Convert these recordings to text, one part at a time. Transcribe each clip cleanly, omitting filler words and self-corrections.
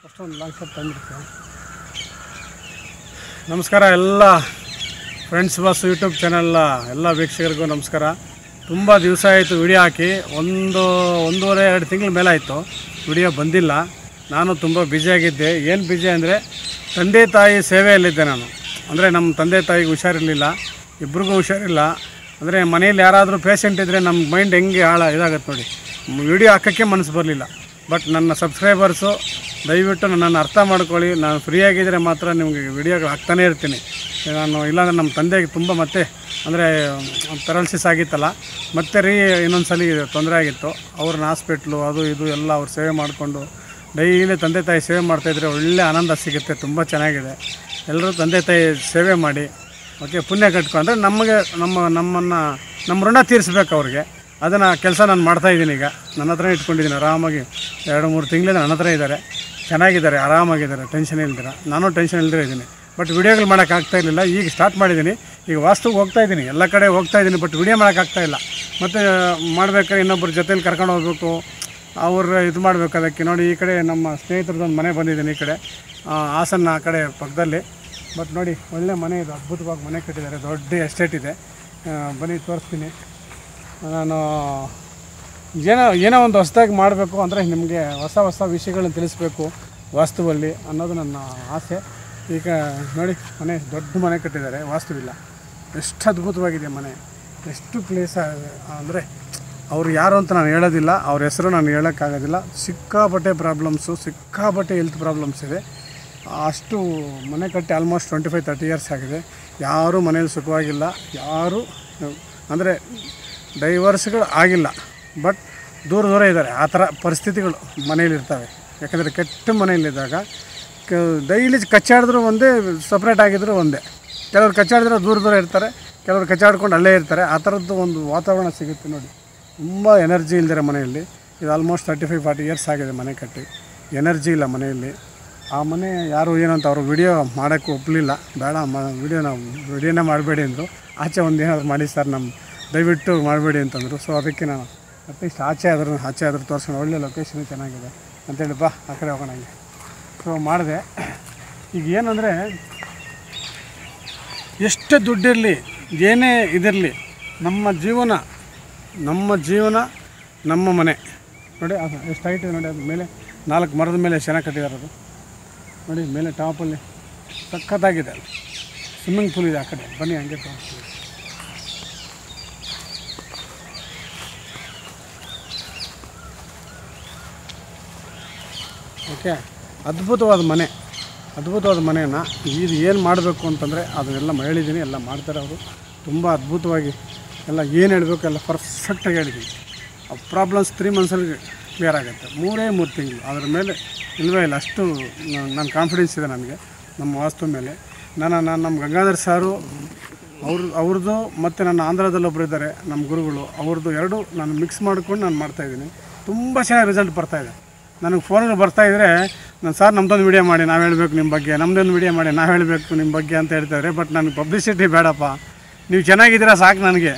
ಅಷ್ಟೊಂದು long shot ತಂದಿರ್ತೀನಿ. ನಮಸ್ಕಾರ ಎಲ್ಲ ಫ್ರೆಂಡ್ಸ್ ಬಸ್ ಯೂಟ್ಯೂಬ್ ಚಾನಲ್ ಎಲ್ಲ ವೀಕ್ಷಕರಿಗೂ ನಮಸ್ಕಾರ. ತುಂಬ ದಿವಸ ಆಯಿತು ವಿಡಿಯೋ ಹಾಕಿ, ಒಂದೂವರೆ 2 ತಿಂಗಳ ಮೇಲೆ ಆಯಿತು ವಿಡಿಯೋ ಬಂದಿಲ್ಲ. ನಾನು ತುಂಬ ಬ್ಯುಸಿಯಾಗಿದ್ದೆ. ಏನು ಬ್ಯುಸಿ ಅಂದರೆ ತಂದೆ ತಾಯಿ ಸೇವೆಯಲ್ಲಿದ್ದೆ ನಾನು. ಅಂದರೆ ನಮ್ಮ ತಂದೆ ತಾಯಿಗೆ ಹುಷಾರಿರಲಿಲ್ಲ, ಇಬ್ರಿಗೂ ಹುಷಾರಿಲ್ಲ. ಅಂದರೆ ಮನೇಲಿ ಯಾರಾದರೂ ಪೇಷಂಟ್ ಇದ್ದರೆ ನಮ್ಮ ಮೈಂಡ್ ಹೆಂಗೆ ಇದಾಗತ್ತೆ ನೋಡಿ. ವಿಡಿಯೋ ಹಾಕೋಕ್ಕೆ ಮನಸ್ಸು ಬರಲಿಲ್ಲ. ಬಟ್ ನನ್ನ ಸಬ್ಸ್ಕ್ರೈಬರ್ಸು ದಯವಿಟ್ಟು ನನ್ನನ್ನು ಅರ್ಥ ಮಾಡ್ಕೊಳ್ಳಿ. ನಾನು ಫ್ರೀಯಾಗಿದ್ದರೆ ಮಾತ್ರ ನಿಮಗೆ ವಿಡಿಯೋಗಳು ಹಾಕ್ತಾನೇ ಇರ್ತೀನಿ. ನಾನು ಇಲ್ಲಾಂದರೆ ನಮ್ಮ ತಂದೆಗೆ ತುಂಬ ಮತ್ತೆ ಅಂದರೆ ಪ್ಯಾರಾಲಿಸಿಸ್ ಆಗಿತ್ತಲ್ಲ, ಮತ್ತೆ ಇನ್ನೊಂದು ಸಲ ತೊಂದರೆ ಆಗಿತ್ತು. ಅವ್ರನ್ನ ಹಾಸ್ಪಿಟ್ಲು ಅದು ಇದು ಎಲ್ಲ ಅವ್ರು ಸೇವೆ ಮಾಡಿಕೊಂಡು ಡೈಲಿ ತಂದೆ ತಾಯಿ ಸೇವೆ ಮಾಡ್ತಾಯಿದ್ರೆ ಒಳ್ಳೆ ಆನಂದ ಸಿಗುತ್ತೆ. ತುಂಬ ಚೆನ್ನಾಗಿದೆ. ಎಲ್ಲರೂ ತಂದೆ ತಾಯಿ ಸೇವೆ ಮಾಡಿ ಓಕೆ, ಪುಣ್ಯ ಕಟ್ಕೊಂಡ್ರೆ ನಮಗೆ ನಮ್ಮ ಋಣ ತೀರಿಸ್ಬೇಕು ಅವ್ರಿಗೆ. ಅದನ್ನು ಕೆಲಸ ನಾನು ಮಾಡ್ತಾಯಿದ್ದೀನಿ. ಈಗ ನನ್ನ ಹತ್ರನೇ ಇಟ್ಕೊಂಡಿದ್ದೀನಿ ಆರಾಮಾಗಿ. 2-3 ತಿಂಗಳಿಂದ ನನ್ನ ಹತ್ರ ಇದ್ದಾರೆ, ಚೆನ್ನಾಗಿದ್ದಾರೆ, ಆರಾಮಾಗಿದ್ದಾರೆ, ಟೆನ್ಷನ್ ಇಲ್ದಿರ. ನಾನು ಟೆನ್ಷನ್ ಇಲ್ಲದೇ ಇದ್ದೀನಿ. ಬಟ್ ವಿಡಿಯೋಗಳು ಮಾಡೋಕ್ಕಾಗ್ತಾಯಿರಲಿಲ್ಲ. ಈಗ ಸ್ಟಾರ್ಟ್ ಮಾಡಿದ್ದೀನಿ. ಈಗ ವಾಸ್ತುಗೆ ಹೋಗ್ತಾಯಿದ್ದೀನಿ, ಎಲ್ಲ ಕಡೆ ಹೋಗ್ತಾಯಿದ್ದೀನಿ. But video ಮಾಡೋಕ್ಕಾಗ್ತಾಯಿಲ್ಲ. ಮತ್ತು ಮಾಡಬೇಕಾದ್ರೆ ಇನ್ನೊಬ್ಬರ ಜೊತೇಲಿ ಕರ್ಕೊಂಡು ಹೋಗ್ಬೇಕು, ಅವ್ರು ಇದು ಮಾಡಬೇಕು. ಅದಕ್ಕೆ ನೋಡಿ, ಈ ಕಡೆ ನಮ್ಮ ಸ್ನೇಹಿತರದೊಂದು ಮನೆ ಬಂದಿದ್ದೀನಿ. ಈ ಕಡೆ ಹಾಸನ ಆ ಕಡೆ ಪಕ್ಕದಲ್ಲಿ. ಬಟ್ ನೋಡಿ, ಒಳ್ಳೆ ಮನೆ ಇದು, ಅದ್ಭುತವಾಗಿ ಮನೆ ಕಟ್ಟಿದ್ದಾರೆ. ದೊಡ್ಡ ಎಸ್ಟೇಟ್ ಇದೆ. ಬನ್ನಿ ತೋರಿಸ್ತೀನಿ. ನಾನು ಏನೋ ಒಂದು ಹೊಸದಾಗಿ ಮಾಡಬೇಕು ಅಂದರೆ ನಿಮಗೆ ಹೊಸ ವಿಷಯಗಳನ್ನ ತಿಳಿಸ್ಬೇಕು ವಾಸ್ತುವಲ್ಲಿ ಅನ್ನೋದು ನನ್ನ ಆಸೆ. ಈಗ ನೋಡಿ, ಮನೆ ದೊಡ್ಡ ಮನೆ ಕಟ್ಟಿದ್ದಾರೆ, ವಾಸ್ತುವಿಲ್ಲ. ಎಷ್ಟು ಅದ್ಭುತವಾಗಿದೆ ಮನೆ, ಎಷ್ಟು ಪ್ಲೇಸ್ ಅಂದರೆ ಅವರು ಯಾರು ಅಂತ ನಾನು ಹೇಳೋದಿಲ್ಲ, ಅವ್ರ ಹೆಸರು ನಾನು ಹೇಳೋಕ್ಕಾಗೋದಿಲ್ಲ. ಸಿಕ್ಕಾಪಟ್ಟೆ ಪ್ರಾಬ್ಲಮ್ಸು, ಸಿಕ್ಕಾಪಟ್ಟೆ ಹೆಲ್ತ್ ಪ್ರಾಬ್ಲಮ್ಸ್ ಇದೆ. ಅಷ್ಟು ಮನೆ ಕಟ್ಟಿ ಆಲ್ಮೋಸ್ಟ್ 25-30 ಇಯರ್ಸ್ ಆಗಿದೆ. ಯಾರೂ ಮನೇಲಿ ಸುಖವಾಗಿಲ್ಲ. ಯಾರೂ ಅಂದರೆ ಡೈವರ್ಸ್ಗಳು ಆಗಿಲ್ಲ, ಬಟ್ ದೂರ ಇದ್ದಾರೆ. ಆ ಥರ ಪರಿಸ್ಥಿತಿಗಳು ಮನೇಲಿರ್ತವೆ. ಯಾಕಂದರೆ ಕೆಟ್ಟ ಮನೆಯಲ್ಲಿದ್ದಾಗ ಡೈಲಿ ಕಚ್ಚಾಡಿದ್ರು ಒಂದೇ, ಸಪ್ರೇಟ್ ಆಗಿದ್ರು ಒಂದೇ. ಕೆಲವ್ರು ಕಚ್ಚಾಡಿದ್ರೆ ದೂರ ಇರ್ತಾರೆ, ಕೆಲವರು ಕಚ್ಚಾಡ್ಕೊಂಡು ಅಲ್ಲೇ ಇರ್ತಾರೆ. ಆ ಥರದ್ದು ಒಂದು ವಾತಾವರಣ ಸಿಗುತ್ತೆ ನೋಡಿ. ತುಂಬ ಎನರ್ಜಿ ಇಲ್ದಿರೋ ಮನೆಯಲ್ಲಿ. ಇದು ಆಲ್ಮೋಸ್ಟ್ 35-40 ಇಯರ್ಸ್ ಆಗಿದೆ ಮನೆ ಕಟ್ಟಿ. ಎನರ್ಜಿ ಇಲ್ಲ ಮನೆಯಲ್ಲಿ. ಆ ಮನೆ ಯಾರು ಏನು ಅಂತ ಅವರು ವಿಡಿಯೋ ಮಾಡೋಕ್ಕೆ ಒಪ್ಪಲಿಲ್ಲ. ಬೇಡ ವಿಡಿಯೋನೇ ಮಾಡಬೇಡಿ ಅಂದರು. ಆಚೆ ಒಂದು ಏನಾದರೂ ಮಾಡಿ ಸರ್, ದಯವಿಟ್ಟು ಮಾಡಬೇಡಿ ಅಂತಂದರು. ಸೊ ಅದಕ್ಕೆ ನಾನು ಅಟ್ಲೀಸ್ಟ್ ಆಚೆ ಆದರೂ ತೋರಿಸೋಣ, ಒಳ್ಳೆ ಲೊಕೇಶನ್ ಚೆನ್ನಾಗಿದೆ ಅಂತೇಳಿ ಬಾ ಆ ಕಡೆ ಹೋಗೋಣ ಹಂಗೆ. ಸೊ ಮಾಡಿದೆ. ಈಗ ಏನಂದರೆ, ಎಷ್ಟು ದುಡ್ಡಿರಲಿ, ಏನೇ ಇದಿರಲಿ, ನಮ್ಮ ಜೀವನ ನಮ್ಮ ಮನೆ ನೋಡಿ. ಎಷ್ಟು ಹೈಟ್ ಇದೆ ನೋಡಿ. ಅದು ಮೇಲೆ 4 ಮರದ ಮೇಲೆ ಚೆನ್ನಾಗಿ ಕಟ್ಟಿದ್ದಾರೆ. ಅದು ನೋಡಿ, ಮೇಲೆ ಟಾಪಲ್ಲಿ ಸಖತ್ತಾಗಿದೆ. ಸ್ವಿಮ್ಮಿಂಗ್ ಪೂಲ್ ಇದೆ ಆ ಕಡೆ. ಬನ್ನಿ ಹಂಗೆ ತೋರಿಸ್ತೀವಿ. ಓಕೆ, ಅದ್ಭುತವಾದ ಮನೆಯನ್ನು ಇದು ಏನು ಮಾಡಬೇಕು ಅಂತಂದರೆ ಅದನ್ನೆಲ್ಲ ಹೇಳಿದ್ದೀನಿ. ಎಲ್ಲ ಮಾಡ್ತಾರೆ ಅವರು. ತುಂಬ ಅದ್ಭುತವಾಗಿ ಎಲ್ಲ ಏನು ಹೇಳಬೇಕು ಎಲ್ಲ ಪರ್ಫೆಕ್ಟಾಗಿ ಹೇಳಿದ್ದೀನಿ. ಆ ಪ್ರಾಬ್ಲಮ್ಸ್ 3 ಮಂತ್ಸಲ್ಲಿ ಕ್ಲಿಯರ್ ಆಗುತ್ತೆ. 3 ತಿಂಗಳು. ಅದರ ಮೇಲೆ ಇಲ್ಲವೇ ಇಲ್ಲ. ಅಷ್ಟು ನನ್ನ ಕಾನ್ಫಿಡೆನ್ಸ್ ಇದೆ ನನಗೆ ನಮ್ಮ ವಾಸ್ತು ಮೇಲೆ. ನಮ್ಮ ಗಂಗಾಧರ್ ಸಾರು ಅವ್ರದ್ದು ಮತ್ತು ನನ್ನ ಆಂಧ್ರದಲ್ಲಿ ಒಬ್ಬರು ಇದ್ದಾರೆ ನಮ್ಮ ಗುರುಗಳು, ಅವ್ರದ್ದು 2 ನಾನು ಮಿಕ್ಸ್ ಮಾಡ್ಕೊಂಡು ನಾನು ಮಾಡ್ತಾಯಿದ್ದೀನಿ. ತುಂಬ ಚೆನ್ನಾಗಿ ರಿಸಲ್ಟ್ ಬರ್ತಾಯಿದೆ. ನನಗೆ ಫೋನಲ್ಲಿ ಬರ್ತಾಯಿದ್ರೆ, ನಾನು ಸರ್ ನಮ್ಮದೊಂದು ವಿಡಿಯೋ ಮಾಡಿ ನಾವು ಹೇಳಬೇಕು ನಿಮ್ಮ ಬಗ್ಗೆ, ನಮ್ಮದೊಂದು ವಿಡಿಯೋ ಮಾಡಿ ನಾವು ಹೇಳಬೇಕು ನಿಮ್ಮ ಬಗ್ಗೆ ಅಂತ ಹೇಳ್ತಾಯಿದ್ರೆ. ಬಟ್ ನನಗೆ ಪಬ್ಲಿಸಿಟಿ ಬೇಡಪ್ಪ, ನೀವು ಚೆನ್ನಾಗಿದ್ದೀರಾ ಸಾಕು ನನಗೆ.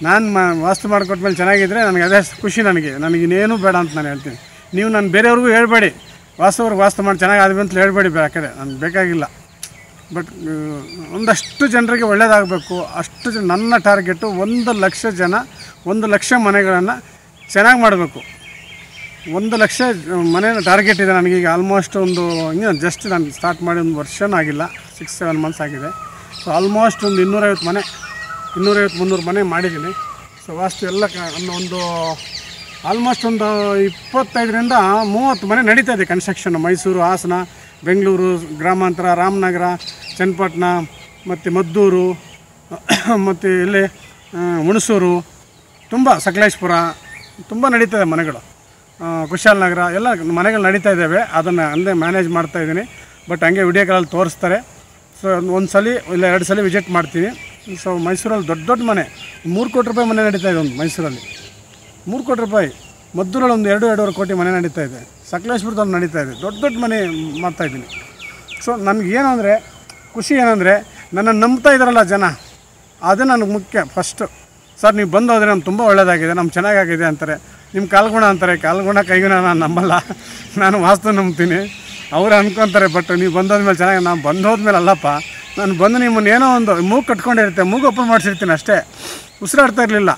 ನಾನು ವಾಸ್ತು ಮಾಡಿಕೊಟ್ಮೇಲೆ ಚೆನ್ನಾಗಿದ್ದರೆ ನನಗೆ ಅದೇ ಖುಷಿ. ನನಗಿನ್ನೇನು ಬೇಡ ಅಂತ ನಾನು ಹೇಳ್ತೀನಿ. ನೀವು ನಾನು ಬೇರೆಯವ್ರಿಗೂ ಹೇಳ್ಬೇಡಿ, ವಾಸ್ತು ಮಾಡಿ ಚೆನ್ನಾಗಿ ಅಂತ ಹೇಳ್ಬೇಡಿ, ಬೇಕಾದ್ರೆ ನನಗೆ ಬೇಕಾಗಿಲ್ಲ. ಬಟ್ ಒಂದಷ್ಟು ಜನರಿಗೆ ಒಳ್ಳೆಯದಾಗಬೇಕು. ಅಷ್ಟು ನನ್ನ ಟಾರ್ಗೆಟು 1 ಲಕ್ಷ ಜನ, 1 ಲಕ್ಷ ಮನೆಗಳನ್ನು ಚೆನ್ನಾಗಿ ಮಾಡಬೇಕು. 1 ಲಕ್ಷ ಮನೇನ ಟಾರ್ಗೆಟ್ ಇದೆ ನನಗೀಗ. ಆಲ್ಮೋಸ್ಟ್ ಜಸ್ಟ್ ನಾನು ಸ್ಟಾರ್ಟ್ ಮಾಡಿ 1 ವರ್ಷನೂ ಆಗಿಲ್ಲ, 6-7 ಮಂತ್ಸ್ ಆಗಿದೆ. ಸೊ ಆಲ್ಮೋಸ್ಟ್ ಒಂದು 250-300 ಮನೆ ಮಾಡಿದ್ದೀನಿ. ಸೊ ವಾಸ್ತು ಎಲ್ಲ ಆಲ್ಮೋಸ್ಟ್ ಒಂದು 25-30 ಮನೆ ನಡೀತಾ ಇದೆ ಕನ್ಸ್ಟ್ರಕ್ಷನ್. ಮೈಸೂರು, ಹಾಸನ, ಬೆಂಗಳೂರು ಗ್ರಾಮಾಂತರ, ರಾಮನಗರ, ಚನ್ನಪಟ್ಟಣ, ಮತ್ತು ಮದ್ದೂರು, ಮತ್ತು ಇಲ್ಲಿ ಹುಣಸೂರು, ತುಂಬ ಸಕಲೇಶ್ಪುರ ತುಂಬ ನಡೀತದೆ ಮನೆಗಳು. ಕುಶಾಲನಗರ ಎಲ್ಲ ಮನೆಗಳು ನಡೀತಾ ಇದ್ದಾವೆ. ಅದನ್ನು ಅಲ್ಲೇ ಮ್ಯಾನೇಜ್ ಮಾಡ್ತಾಯಿದ್ದೀನಿ. ಬಟ್ ಹಂಗೆ ವಿಡಿಯೋಗಳಲ್ಲಿ ತೋರಿಸ್ತಾರೆ. ಸೊ 1 ಸಲ ಇಲ್ಲ 2 ಸಲ ವಿಸಿಟ್ ಮಾಡ್ತೀನಿ. ಸೊ ಮೈಸೂರಲ್ಲಿ ದೊಡ್ಡ ಮನೆ 3 ಕೋಟಿ ರೂಪಾಯಿ ಮನೆ ನಡೀತಾ ಇದೆ. ಒಂದು ಮೈಸೂರಲ್ಲಿ 3 ಕೋಟಿ ರೂಪಾಯಿ. ಮದ್ದೂರಲ್ಲಿ ಒಂದು 2-2.5 ಕೋಟಿ ಮನೆ ನಡೀತಾ ಇದೆ. ಸಕಲೇಶ್ಪುರದಲ್ಲಿ ನಡೀತಾ ಇದೆ. ದೊಡ್ಡ ಮನೆ ಮಾಡ್ತಾಯಿದ್ದೀನಿ. ಸೊ ನನಗೇನು ಅಂದರೆ ಖುಷಿ ಏನಂದರೆ, ನನ್ನನ್ನು ನಂಬ್ತಾ ಇದ್ದಾರಲ್ಲ ಜನ, ಅದೇ ನನಗೆ ಮುಖ್ಯ ಫಸ್ಟು. ಸರ್ ನೀವು ಬಂದು ಹೋದರೆ ನಮ್ಗೆ ತುಂಬ ಒಳ್ಳೆಯದಾಗಿದೆ, ನಮ್ಗೆ ಚೆನ್ನಾಗಾಗಿದೆ ಅಂತಾರೆ. ನಿಮ್ಮ ಕಾಲ್ಗುಣ ಅಂತಾರೆ. ಕಾಲ್ಗುಣ ಕೈಗುಣ ನಾನು ನಂಬಲ್ಲ. ನಾನು ವಾಸ್ತು ನಂಬ್ತೀನಿ. ಅವ್ರು ಅನ್ಕೊತಾರೆ. ಬಟ್ ನೀವು ಬಂದೋದ್ಮೇಲೆ ಚೆನ್ನಾಗಿ, ನಾನು ಬಂದೋದ್ಮೇಲೆ ಅಲ್ಲಪ್ಪ, ನಾನು ಬಂದು ನಿಮ್ಮನ್ನು ಏನೋ ಒಂದು ಮೂಗು ಕಟ್ಕೊಂಡಿರುತ್ತೆ, ಮೂಗು ಓಪನ್ ಮಾಡಿಸಿರ್ತೀನಿ ಅಷ್ಟೇ, ಉಸಿರಾಡ್ತಾ ಇರಲಿಲ್ಲ.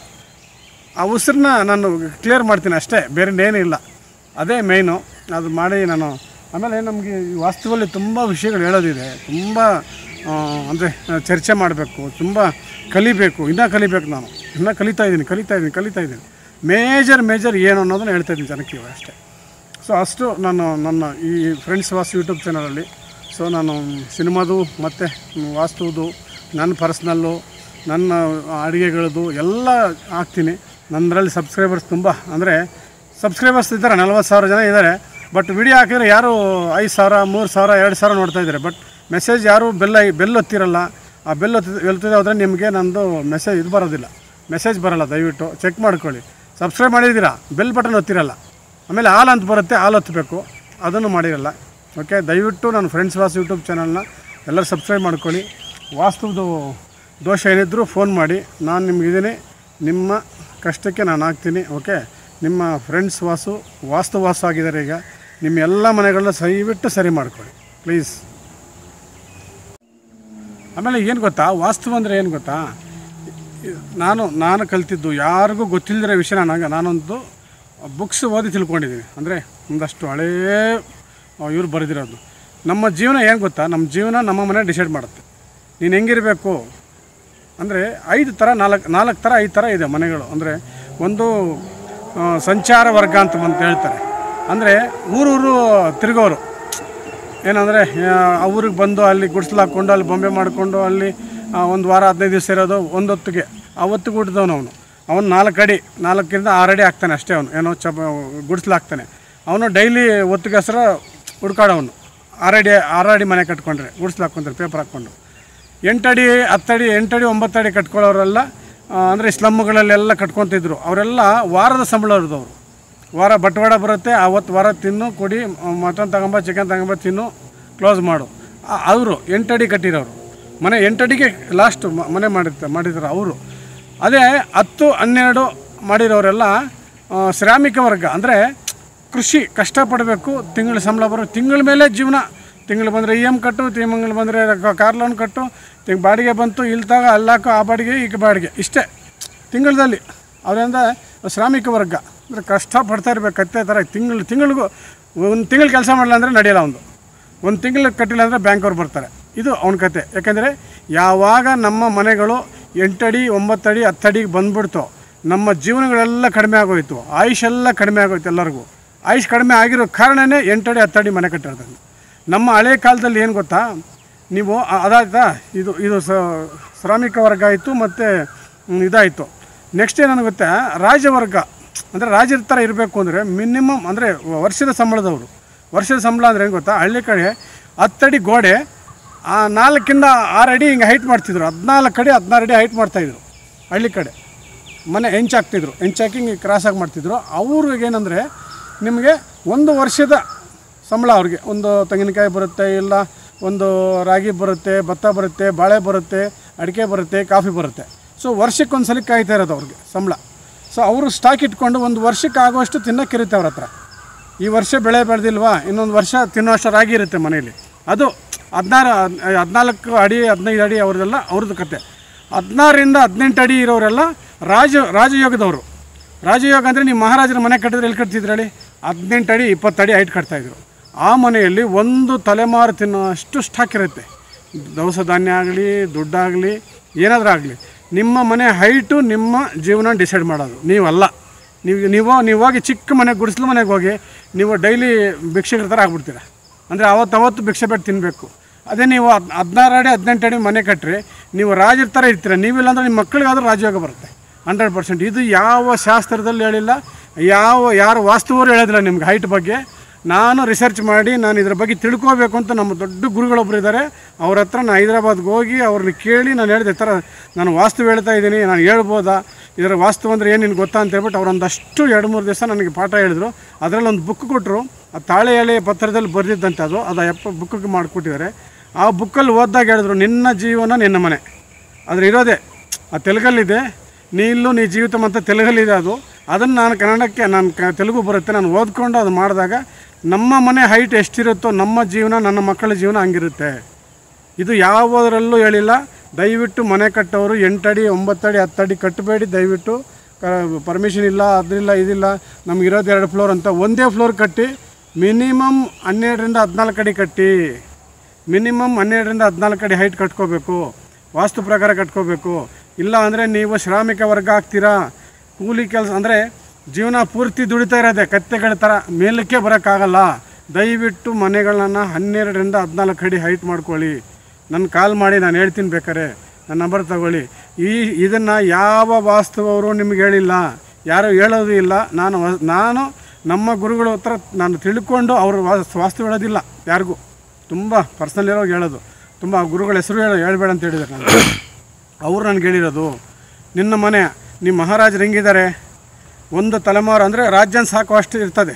ಆ ಉಸಿರನ್ನ ನಾನು ಕ್ಲಿಯರ್ ಮಾಡ್ತೀನಿ ಅಷ್ಟೇ, ಬೇರೆ ಏನೂ ಇಲ್ಲ. ಅದೇ ಮೇಯ್ನು. ಅದು ಮಾಡಿ ನಾನು ಆಮೇಲೆ ನಮಗೆ ಈ ವಾಸ್ತುವಲ್ಲಿ ತುಂಬ ವಿಷಯಗಳು ಹೇಳೋದಿದೆ, ತುಂಬ ಅಂದರೆ ಚರ್ಚೆ ಮಾಡಬೇಕು, ತುಂಬ ಕಲಿಬೇಕು, ಇನ್ನೂ ಕಲಿಬೇಕು. ನಾನು ಇನ್ನೂ ಕಲಿತಾ ಇದ್ದೀನಿ. ಮೇಜರ್ ಏನು ಅನ್ನೋದನ್ನು ಹೇಳ್ತಾ ಇದ್ದೀನಿ ಜನಕ್ಕೆ ಇವಾಗ ಅಷ್ಟೇ. ಸೊ ಅಷ್ಟು ನಾನು ನನ್ನ ಈ ಫ್ರೆಂಡ್ಸ್ ವಾಸ್ತು ಯೂಟ್ಯೂಬ್ ಚಾನಲಲ್ಲಿ ಸೊ ನಾನು ಸಿನಿಮಾದು ಮತ್ತು ವಾಸ್ತುವುದು, ನನ್ನ ಪರ್ಸ್ನಲ್ಲು, ನನ್ನ ಅಡುಗೆಗಳದ್ದು ಎಲ್ಲ ಹಾಕ್ತೀನಿ. ನನ್ನದ್ರಲ್ಲಿ ಸಬ್ಸ್ಕ್ರೈಬರ್ಸ್ ತುಂಬ, ಅಂದರೆ ಸಬ್ಸ್ಕ್ರೈಬರ್ಸ್ ಇದ್ದಾರೆ, 40,000 ಜನ ಇದ್ದಾರೆ. ಬಟ್ ವಿಡಿಯೋ ಹಾಕಿದರೆ ಯಾರು 5,000, 3,000, 2,000 ನೋಡ್ತಾ ಇದ್ದಾರೆ. ಬಟ್ ಮೆಸೇಜ್ ಯಾರು ಬೆಲ್ ಒತ್ತಿರಲ್ಲ. ಆ ಬೆಲ್ ಒತ್ತಿದೆ ಹೋದರೆ ನಿಮಗೆ ನಂದು ಮೆಸೇಜ್ ಬರೋಲ್ಲ. ದಯವಿಟ್ಟು ಚೆಕ್ ಮಾಡ್ಕೊಳ್ಳಿ. ಸಬ್ಸ್ಕ್ರೈಬ್ ಮಾಡಿದ್ದೀರಾ, ಬೆಲ್ ಬಟನ್ ಒತ್ತಿರಲ್ಲ. ಆಮೇಲೆ ಆಲ್ ಅಂತ ಬರುತ್ತೆ, ಆಲ್ ಒತ್ತಬೇಕು, ಅದನ್ನು ಮಾಡಿರಲ್ಲ. ಓಕೆ, ದಯವಿಟ್ಟು ನನ್ನ ಫ್ರೆಂಡ್ಸ್ ವಾಸ್ತು ಯೂಟ್ಯೂಬ್ ಚಾನಲ್ನ ಎಲ್ಲರೂ ಸಬ್ಸ್ಕ್ರೈಬ್ ಮಾಡ್ಕೊಳ್ಳಿ. ವಾಸ್ತುದು ದೋಷ ಏನಿದ್ದರೂ ಫೋನ್ ಮಾಡಿ, ನಾನು ನಿಮಗಿದ್ದೀನಿ, ನಿಮ್ಮ ಕಷ್ಟಕ್ಕೆ ನಾನು ಹಾಕ್ತೀನಿ. ಓಕೆ, ನಿಮ್ಮ ಫ್ರೆಂಡ್ಸ್ ವಾಸ್ತು ಆಗಿದ್ದಾರೆ. ಈಗ ನಿಮ್ಮ ಎಲ್ಲ ಮನೆಗಳನ್ನ ದಯವಿಟ್ಟು ಸರಿ ಮಾಡ್ಕೊಳ್ಳಿ ಪ್ಲೀಸ್. ಆಮೇಲೆ ಏನು ಗೊತ್ತಾ, ವಾಸ್ತು ಅಂದರೆ ಏನು ಗೊತ್ತಾ, ನಾನು ಕಲ್ತಿದ್ದು ಯಾರಿಗೂ ಗೊತ್ತಿಲ್ಲದಿರೋ ವಿಷಯ. ನಾನೊಂದು ಬುಕ್ಸ್ ಓದಿ ತಿಳ್ಕೊಂಡಿದ್ದೀನಿ. ಅಂದರೆ ಒಂದಷ್ಟು ಹಳೇ ಇವ್ರು ಬರೆದಿರೋದು. ನಮ್ಮ ಜೀವನ ಏನು ಗೊತ್ತಾ, ನಮ್ಮ ಜೀವನ ನಮ್ಮ ಮನೆ ಡಿಸೈಡ್ ಮಾಡುತ್ತೆ. ನೀನು ಹೆಂಗಿರಬೇಕು ಅಂದರೆ 5 ಥರ 4 ಥರ 5 ಥರ ಇದೆ ಮನೆಗಳು. ಅಂದರೆ ಒಂದು ಸಂಚಾರ ವರ್ಗ ಅಂತ ಹೇಳ್ತಾರೆ. ಅಂದರೆ ಊರೂರು ತಿರುಗೋರು. ಏನಂದರೆ ಆ ಊರಿಗೆ ಬಂದು ಅಲ್ಲಿ ಗುಡಿಸ್ಲು ಹಾಕ್ಕೊಂಡು ಅಲ್ಲಿ ಬೊಂಬೆ ಮಾಡಿಕೊಂಡು ಅಲ್ಲಿ 1 ವಾರ 15 ದಿವಸ ಇರೋದು. ಒಂದೊತ್ತಿಗೆ ಆವತ್ತಿಗೆ ಊಟದವನು ಅವನು 4 ಅಡಿ 4ರಿಂದ 6 ಅಡಿ ಹಾಕ್ತಾನೆ ಅಷ್ಟೇ. ಅವನು ಏನೋ ಗುಡಿಸ್ಲು ಹಾಕ್ತಾನೆ. ಅವನು ಡೈಲಿ ಒತ್ತಿಗೆ ಹೆಸರು ಹುಡ್ಕಾಡೋನು. 6 ಅಡಿ ಮನೆ ಕಟ್ಕೊಂಡ್ರೆ ಗುಡಿಸ್ಲು ಹಾಕ್ಕೊಂತಾರೆ ಪೇಪರ್ ಹಾಕ್ಕೊಂಡು. 8 ಅಡಿ 10 ಅಡಿ 8 ಅಡಿ 9 ಅಡಿ ಕಟ್ಕೊಳ್ಳೋರೆಲ್ಲ ಅಂದರೆ ಸ್ಲಮ್ಗಳಲ್ಲೆಲ್ಲ ಕಟ್ಕೊತಿದ್ರು. ಅವರೆಲ್ಲ ವಾರದ ಸಂಬಳ ಅವ್ರದವರು. ವಾರ ಬಟವಾಡ ಬರುತ್ತೆ, ಆವತ್ತು ವಾರ ತಿನ್ನು, ಕುಡಿ, ಮಟನ್ ತಗೊಂಬ, ಚಿಕನ್ ತಗೊಂಬ, ತಿನ್ನು, ಕ್ಲೋಸ್ ಮಾಡು. ಅವರು 8 ಅಡಿ ಕಟ್ಟಿರೋರು ಮನೆ, 8 ಅಡಿಗೆ ಲಾಸ್ಟ್ ಮನೆ ಮಾಡಿದ್ರು ಅವರು. ಅದೇ 10, 12 ಮಾಡಿರೋರೆಲ್ಲ ಶ್ರಾಮಿಕ ವರ್ಗ. ಅಂದರೆ ಕೃಷಿ ಕಷ್ಟಪಡಬೇಕು, ತಿಂಗಳ ಸಂಬಳ ತಿಂಗಳ ಮೇಲೆ ಜೀವನ. ತಿಂಗಳು ಬಂದರೆ EM ಕಟ್ಟು, ತಿಂಗಳು ಬಂದರೆ ಕಾರ್ ಲೋನ್ ಕಟ್ಟು, ಬಾಡಿಗೆ ಬಂತು, ಇಲ್ತಾಗ ಅಲ್ಲಾಕು, ಆ ಬಾಡಿಗೆ ಈಗ ಬಾಡಿಗೆ, ಇಷ್ಟೇ ತಿಂಗಳಲ್ಲಿ. ಅವರಿಂದ ಶ್ರಾಮಿಕ ವರ್ಗ ಅಂದರೆ ಕಷ್ಟಪಡ್ತಾ ಇರಬೇಕು. ಕತ್ತೆ ಥರ ತಿಂಗಳಿಗೂ ಒಂದು ತಿಂಗಳು ಕೆಲಸ ಮಾಡಲ್ಲ ಅಂದರೆ ನಡೆಯಲ್ಲ. ಒಂದು ತಿಂಗಳು ಕಟ್ಟಿಲ್ಲ ಅಂದರೆ ಬ್ಯಾಂಕವ್ರು ಬರ್ತಾರೆ. ಇದು ಅವನ ಕತೆ. ಯಾಕೆಂದರೆ ಯಾವಾಗ ನಮ್ಮ ಮನೆಗಳು 8 ಅಡಿ 9 ಅಡಿ 10 ಅಡಿಗೆ ಬಂದುಬಿಡ್ತು, ನಮ್ಮ ಜೀವನಗಳೆಲ್ಲ ಕಡಿಮೆ ಆಗೋಯಿತು, ಆಯುಷೆಲ್ಲ ಕಡಿಮೆ ಆಗೋಯ್ತು. ಎಲ್ಲರಿಗೂ ಆಯುಷ್ ಕಡಿಮೆ ಆಗಿರೋ ಕಾರಣವೇ 8 ಅಡಿ 10 ಅಡಿ ಮನೆ ಕಟ್ಟಿರೋದು. ನಮ್ಮ ಹಳೆ ಕಾಲದಲ್ಲಿ ಏನು ಗೊತ್ತಾ, ನೀವು ಅದಾಯ್ತಾ, ಇದು ಶ್ರಾಮಿಕ ವರ್ಗ ಆಯಿತು, ಮತ್ತು ಇದಾಯಿತು. ನೆಕ್ಸ್ಟ್ ಏನೇನು ಗೊತ್ತಾ, ರಾಜವರ್ಗ. ಅಂದರೆ ರಾಜ್ಯದ ಥರ ಇರಬೇಕು ಅಂದರೆ ಮಿನಿಮಮ್ ಅಂದರೆ ವರ್ಷದ ಸಂಬಳದವರು. ವರ್ಷದ ಸಂಬಳ ಅಂದರೆ ಏನು ಗೊತ್ತಾ, ಹಳ್ಳಿ ಕಡೆ 10 ಅಡಿ ಗೋಡೆ 4ರಿಂದ 6 ಅಡಿ ಹಿಂಗೆ ಹೈಟ್ ಮಾಡ್ತಿದ್ರು. 14 ಅಡಿ 16 ಅಡಿ ಹೈಟ್ ಮಾಡ್ತಾಯಿದ್ರು ಹಳ್ಳಿ ಕಡೆ. ಮನೆ ಹೆಂಚಾಕ್ತಿದ್ರು, ಹೆಂಚಾಕಿ ಹಿಂಗೆ ಕ್ರಾಸಾಗಿ ಮಾಡ್ತಿದ್ರು. ಅವ್ರಿಗೇನೆಂದರೆ ನಿಮಗೆ 1 ವರ್ಷದ ಸಂಬಳ. ಅವ್ರಿಗೆ ಒಂದು ತೆಂಗಿನಕಾಯಿ ಬರುತ್ತೆ, ಇಲ್ಲ ಒಂದು ರಾಗಿ ಬರುತ್ತೆ, ಭತ್ತ ಬರುತ್ತೆ, ಬಾಳೆ ಬರುತ್ತೆ, ಅಡಿಕೆ ಬರುತ್ತೆ, ಕಾಫಿ ಬರುತ್ತೆ. ಸೊ ವರ್ಷಕ್ಕೊಂದು ಸಲ ಕಾಯ್ತಾ ಇರೋದು ಅವ್ರಿಗೆ ಸಂಬಳ. ಸೊ ಅವರು ಸ್ಟಾಕ್ ಇಟ್ಕೊಂಡು 1 ವರ್ಷಕ್ಕೆ ಆಗುವಷ್ಟು ತಿನ್ನೋಕ್ಕಿರುತ್ತೆ ಅವ್ರ ಹತ್ರ. ಈ ವರ್ಷ ಬೆಳೆ ಬೆಳೆದಿಲ್ವಾ, ಇನ್ನೊಂದು ವರ್ಷ ತಿನ್ನೋಷ್ಟು ರಾಗಿ ಇರುತ್ತೆ ಮನೆಯಲ್ಲಿ. ಅದು 14 ಅಡಿ 15 ಅಡಿ ಅವ್ರದ್ದು ಕತೆ. 16ರಿಂದ 18 ಅಡಿ ಇರೋರೆಲ್ಲ ರಾಜಯೋಗದವರು. ರಾಜಯೋಗ ಅಂದರೆ ನೀವು ಮಹಾರಾಜರ ಮನೆ ಕಟ್ಟಿದ್ರೆ ಎಲ್ಲಿ ಕಟ್ತಿದ್ರು ಹೇಳಿ, 18 ಅಡಿ 20 ಅಡಿ ಹೈಟ್ ಕಟ್ತಾಯಿದ್ರು. ಆ ಮನೆಯಲ್ಲಿ ಒಂದು ತಲೆಮಾರು ತಿನ್ನೋಷ್ಟು ಸ್ಟಾಕ್ ಇರುತ್ತೆ. ದವಸ ಧಾನ್ಯ ಆಗಲಿ, ದುಡ್ಡಾಗಲಿ, ಏನಾದರೂ ಆಗಲಿ. ನಿಮ್ಮ ಮನೆ ಹೈಟು ನಿಮ್ಮ ಜೀವನ ಡಿಸೈಡ್ ಮಾಡೋದು, ನೀವಲ್ಲ. ನೀವು ಹೋಗಿ ಚಿಕ್ಕ ಮನೆಗೆ, ಗುಡಿಸ್ಲು ಮನೆಗೆ ಹೋಗಿ ನೀವು ಡೈಲಿ ಭಿಕ್ಷೆಗಳ ಥರ ಆಗ್ಬಿಡ್ತೀರ. ಅಂದರೆ ಅವತ್ತು ಭಿಕ್ಷೆ ಬೇಡ ತಿನ್ನಬೇಕು. ಅದೇ ನೀವು 16 ಅಡಿ 18 ಅಡಿ ಮನೆ ಕಟ್ಟಿರಿ, ನೀವು ರಾಜರ ಥರ ಇರ್ತೀರ. ನೀವಿಲ್ಲ ಅಂದರೆ ನಿಮ್ಮ ಮಕ್ಕಳಿಗಾದರೂ ರಾಜಯೋಗ ಬರುತ್ತೆ 100%. ಇದು ಯಾವ ಶಾಸ್ತ್ರದಲ್ಲಿ ಹೇಳಿಲ್ಲ, ಯಾರು ವಾಸ್ತುವರು ಹೇಳೋದಿಲ್ಲ ನಿಮ್ಗೆ ಹೈಟ್ ಬಗ್ಗೆ. ನಾನು ರಿಸರ್ಚ್ ಮಾಡಿ ನಾನು ಇದ್ರ ಬಗ್ಗೆ ತಿಳ್ಕೋಬೇಕು ಅಂತ ನಮ್ಮ ದೊಡ್ಡ ಗುರುಗಳೊಬ್ಬರು ಇದ್ದಾರೆ. ಅವ್ರ ಹತ್ರ ನಾನು ಹೈದ್ರಾಬಾದ್ಗೆ ಹೋಗಿ ಅವ್ರನ್ನ ಕೇಳಿ ನಾನು ಹೇಳಿದೆ, ಥರ ನಾನು ವಾಸ್ತು ಹೇಳ್ತಾ ಇದ್ದೀನಿ, ನಾನು ಹೇಳ್ಬೋದಾ, ಇದರ ವಾಸ್ತು ಅಂದರೆ ಏನು ನಿನ್ಗೆ ಗೊತ್ತಾ ಅಂತ ಹೇಳ್ಬಿಟ್ಟು ಅವರೊಂದಷ್ಟು 2-3 ದಿವಸ ನನಗೆ ಪಾಠ ಹೇಳಿದ್ರು. ಅದರಲ್ಲಿ ಒಂದು ಬುಕ್ ಕೊಟ್ಟರು. ಆ ತಾಳೆ ಎಲೆ ಪತ್ರದಲ್ಲಿ ಬರೆದಿದ್ದಂತೆ ಅದು ಬುಕ್ಕಿಗೆ ಮಾಡಿಕೊಟ್ಟಿದ್ದಾರೆ. ಆ ಬುಕ್ಕಲ್ಲಿ ಓದಿದಾಗ ಹೇಳಿದ್ರು, ನಿನ್ನ ಜೀವನ ನಿನ್ನ ಮನೆ. ಅದ್ರ ಇರೋದೇ ಆ ತೆಲುಗಲ್ಲಿದೆ, ನೀ ಜೀವಿತ ಅಂತ ತೆಲುಗಲ್ಲಿದೆ. ಅದನ್ನು ನಾನು ಕನ್ನಡಕ್ಕೆ, ತೆಲುಗು ಬರುತ್ತೆ, ನಾನು ಓದ್ಕೊಂಡು ಅದು ಮಾಡಿದಾಗ ನಮ್ಮ ಮನೆ ಹೈಟ್ ಎಷ್ಟಿರುತ್ತೋ ನಮ್ಮ ಜೀವನ ನನ್ನ ಮಕ್ಕಳ ಜೀವನ ಹಂಗಿರುತ್ತೆ. ಇದು ಯಾವುದರಲ್ಲೂ ಹೇಳಿಲ್ಲ. ದಯವಿಟ್ಟು ಮನೆ ಕಟ್ಟೋರು 8 ಅಡಿ 9 ಅಡಿ 10 ಅಡಿ ಕಟ್ಟಬೇಡಿ. ದಯವಿಟ್ಟು ಪರ್ಮಿಷನ್ ಇಲ್ಲ, ಅದಿಲ್ಲ ಇದಿಲ್ಲ, ನಮಗಿರೋದು 2 ಫ್ಲೋರ್ ಅಂತ ಒಂದೇ ಫ್ಲೋರ್ ಕಟ್ಟಿ. ಮಿನಿಮಮ್ 12ರಿಂದ 14 ಅಡಿ ಕಟ್ಟಿ. ಮಿನಿಮಮ್ 12ರಿಂದ 14 ಅಡಿ ಹೈಟ್ ಕಟ್ಕೋಬೇಕು. ವಾಸ್ತು ಪ್ರಕಾರ ಕಟ್ಕೋಬೇಕು. ಇಲ್ಲ ಅಂದರೆ ನೀವು ಶ್ರಾಮಿಕ ವರ್ಗ ಆಗ್ತೀರಾ. ಕೂಲಿ ಕೆಲಸ ಅಂದರೆ ಜೀವನ ಪೂರ್ತಿ ದುಡಿತಾ ಇರೋದೆ ಕತ್ತೆಗಳ ಥರ, ಮೇಲಕ್ಕೆ ಬರೋಕ್ಕಾಗಲ್ಲ. ದಯವಿಟ್ಟು ಮನೆಗಳನ್ನ 12ರಿಂದ 14 ಅಡಿ ಹೈಟ್ ಮಾಡ್ಕೊಳ್ಳಿ. ನನ್ನ ಕಾಲ್ ಮಾಡಿ, ನಾನು ಹೇಳ್ತೀನಿ, ಬೇಕಾರೆ ನನ್ನ ನಂಬರ್ ತಗೊಳ್ಳಿ. ಇದನ್ನು ಯಾವ ವಾಸ್ತುವರು ನಿಮ್ಗೆ ಹೇಳಿಲ್ಲ, ಯಾರೂ ಹೇಳೋದು ಇಲ್ಲ. ನಾನು ನಮ್ಮ ಗುರುಗಳ ಹತ್ರ ನಾನು ತಿಳ್ಕೊಂಡು ಅವರು ವಾಸ್ತು ಹೇಳೋದಿಲ್ಲ ಯಾರಿಗೂ. ತುಂಬ ಪರ್ಸ್ನಲ್ ಇರೋಗಿ ಹೇಳೋದು. ತುಂಬ ಗುರುಗಳ ಹೆಸರು ಹೇಳ್ಬೇಡ ಅಂತ ಹೇಳಿದ್ದಾರೆ ನಾನು. ಅವರು ನನಗೆ ಹೇಳಿರೋದು, ನಿನ್ನ ಮನೆ ನಿಮ್ಮ ಮಹಾರಾಜರು ಹೆಂಗಿದ್ದಾರೆ, ಒಂದು ತಲೆಮಾರು ಅಂದರೆ ರಾಜ್ಯನ ಸಾಕು ಅಷ್ಟು ಇರ್ತದೆ.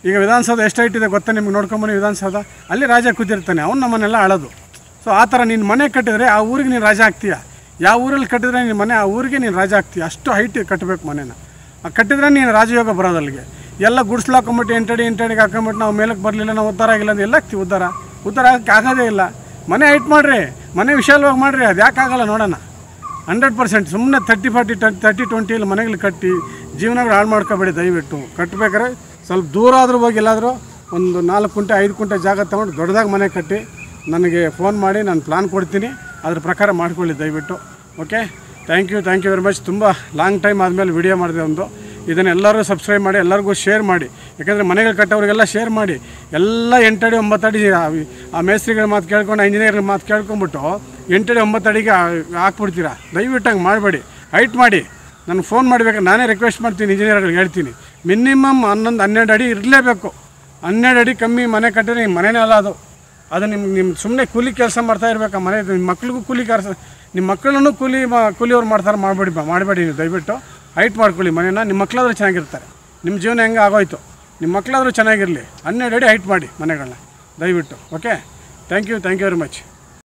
ಈಗ ವಿಧಾನಸೌಧ ಎಷ್ಟು ಹೈಟ್ ಇದೆ ಗೊತ್ತಾ ನಿಮ್ಗೆ? ನೋಡ್ಕೊಂಬನ್ನಿ ವಿಧಾನಸೌಧ, ಅಲ್ಲಿ ರಾಜ ಕೂತಿರ್ತಾನೆ, ಅವ್ನು ನಮ್ಮನ್ನೆಲ್ಲ ಆಳೋದು. ಸೊ ಆ ಥರ ನೀನು ಮನೆ ಕಟ್ಟಿದರೆ ಆ ಊರಿಗೆ ನೀನು ರಾಜ ಆಗ್ತೀಯ. ಯಾವ ಊರಲ್ಲಿ ಕಟ್ಟಿದ್ರೆ ನೀನು ಮನೆ, ಆ ಊರಿಗೆ ನೀನು ರಾಜ ಆಗ್ತೀಯ. ಅಷ್ಟು ಹೈಟ್ ಕಟ್ಟಬೇಕು ಮನೇನ. ಕಟ್ಟಿದ್ರೆ ನೀನು ರಾಜಯೋಗ ಬರೋದು ಅಲ್ಲಿಗೆ. ಎಲ್ಲ ಗುಡ್ಸ್ಲು ಹಾಕೊಂಬಿಟ್ಟು 8 ಅಡಿ 8 ಅಡಿಗೆ ಹಾಕೊಂಬಿಟ್ಟು ನಾವು ಮೇಲಕ್ಕೆ ಬರಲಿಲ್ಲ, ನಾವು ಉದ್ಧಾರ ಆಗಿಲ್ಲ ಅಂದ್ರೆ ಎಲ್ಲ ಆಗ್ತೀವಿ. ಉದ್ಧಾರ ಆಗಕ್ಕೆ ಆಗೋದೇ ಇಲ್ಲ. ಮನೆ ಹೈಟ್ ಮಾಡಿರಿ, ಮನೆ ವಿಶಾಲವಾಗಿ ಮಾಡಿರಿ. ಅದು ಯಾಕಾಗಲ್ಲ ನೋಡೋಣ. 100% ಸುಮ್ಮನೆ 30-40 ಮನೆಗಳು ಕಟ್ಟಿ ಜೀವನಗಳು ಹಾಳು ಮಾಡ್ಕೋಬೇಡಿ. ದಯವಿಟ್ಟು ಕಟ್ಟಬೇಕಾದ್ರೆ ಸ್ವಲ್ಪ ದೂರ ಆದರೂ ಹೋಗಿ ಎಲ್ಲಾದರೂ ಒಂದು 4 ಕುಂಟೆ 5 ಕುಂಟೆ ಜಾಗ ತೊಗೊಂಡು ದೊಡ್ಡದಾಗಿ ಮನೆ ಕಟ್ಟಿ ನನಗೆ ಫೋನ್ ಮಾಡಿ, ನಾನು ಪ್ಲಾನ್ ಕೊಡ್ತೀನಿ. ಅದ್ರ ಪ್ರಕಾರ ಮಾಡ್ಕೊಳ್ಳಿ ದಯವಿಟ್ಟು. Okay, thank you very much. ತುಂಬ ಲಾಂಗ್ ಟೈಮ್ ಆದಮೇಲೆ ವಿಡಿಯೋ ಮಾಡಿದೆ ಒಂದು. ಇದನ್ನು ಎಲ್ಲರೂ ಸಬ್ಸ್ಕ್ರೈಬ್ ಮಾಡಿ, ಎಲ್ಲರಿಗೂ ಶೇರ್ ಮಾಡಿ. ಯಾಕೆಂದರೆ ಮನೆಗಳು ಕಟ್ಟೋರಿಗೆಲ್ಲ ಶೇರ್ ಮಾಡಿ. ಎಲ್ಲ 8 ಅಡಿ 9 ಅಡಿ ಆ ಮೇಸ್ತ್ರಿಗಳ ಮಾತು ಕೇಳ್ಕೊಂಡು, ಇಂಜಿನಿಯರ್ಗಳ ಮಾತು ಕೇಳ್ಕೊಂಬಿಟ್ಟು 8 ಅಡಿ 9 ಅಡಿಗೆ ಹಾಕ್ಬಿಡ್ತೀರಾ. ದಯವಿಟ್ಟು ಹಂಗೆ ಮಾಡಬೇಡಿ. ಹೈಟ್ ಮಾಡಿ. ನನಗೆ ಫೋನ್ ಮಾಡಬೇಕು, ನಾನೇ ರಿಕ್ವೆಸ್ಟ್ ಮಾಡ್ತೀನಿ, ಇಂಜಿನಿಯರ್ಗಳಿಗೆ ಹೇಳ್ತೀನಿ, ಮಿನಿಮಮ್ 11-12 ಅಡಿ ಇರಲೇಬೇಕು. 12 ಅಡಿ ಕಮ್ಮಿ ಮನೆ ಕಟ್ಟಿದ್ರೆ ನಿಮ್ಮ ಮನೆಯೇ ಅಲ್ಲ ಅದು. ಅದು ನಿಮ್ಮ ಸುಮ್ಮನೆ ಕೂಲಿ ಕೆಲಸ ಮಾಡ್ತಾ ಇರಬೇಕಾ ಮನೆ? ನಿಮ್ಮ ಮಕ್ಳಿಗೂ ಕೂಲಿ ಕೆಲಸ, ನಿಮ್ಮ ಮಕ್ಕಳನ್ನು ಕೂಲಿಯವ್ರು ಮಾಡಬೇಡಿ ನೀವು. ದಯವಿಟ್ಟು ಹೈಟ್ ಮಾಡ್ಕೊಳ್ಳಿ ಮನೇನ. ನಿಮ್ಮ ಮಕ್ಕಳಾದ್ರೂ ಚೆನ್ನಾಗಿರ್ತಾರೆ. ನಿಮ್ಮ ಜೀವನ ಹೆಂಗೆ ಆಗೋಯ್ತು, ನಿಮ್ಮ ಮಕ್ಕಳಾದ್ರೂ ಚೆನ್ನಾಗಿರಲಿ. 12 ಅಡಿ ಹೈಟ್ ಮಾಡಿ ಮನೆಗಳನ್ನ ದಯವಿಟ್ಟು. Okay, thank you very much.